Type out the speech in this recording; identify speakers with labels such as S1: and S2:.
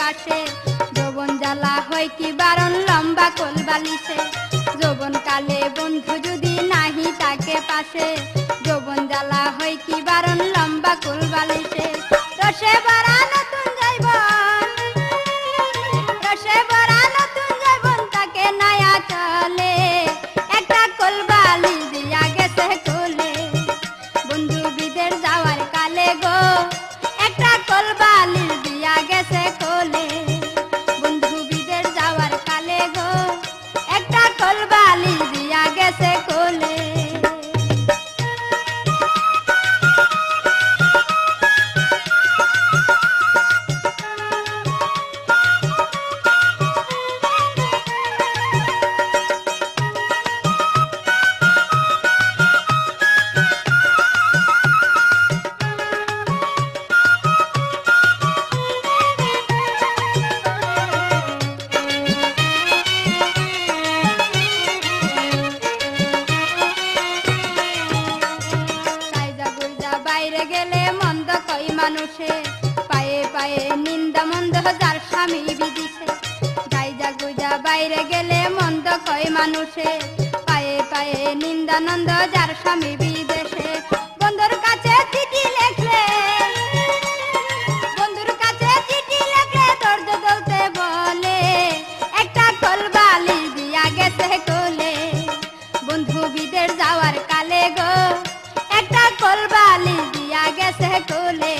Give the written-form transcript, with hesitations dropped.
S1: পাশে যৌবন জ্বালা হয় কি বারণ লম্বা কোল বালিশে যৌবন কালে বন্ধু যদি নাহি তাকে পাশে যৌবন জ্বালা হয় কি বারণ লম্বা কোল বালিশে রসে ভরা নতুন জীবন রসে ভরা নতুন জীবন তাকে নয়া চলে একটা কোল বালিশ দিয়া গেছে কোলে বন্ধু বিদেশ যাওয়ার কালে গো একটা কোল বালিশ দিয়া গেছে কোলে বন্ধু বিদেশ যাওয়ার কালে গো একটা কোল বালিশ দিয়া গেছে কোলে বাইরে গেলে মন্দ কই মানুষে পায়ে পায়ে নিন্দা মন্দ যার স্বামী বিদিছে গাইজা গুজা বাইরে গেলে মন্দ কই মানুষে পায়ে পায়ে নিন্দা নন্দ যার স্বামী বিদেশে বন্ধুর কাছে চিঠি লেখলে বন্ধুর কাছে চিঠি লেখলে দর্দ দলতে বলে একটা কোল বালিশ দিয়া গেছে কোলে বন্ধু বিদেশ যাওয়ার কালে গো একটা কোল বালিশ দিয়া গেছে কোলে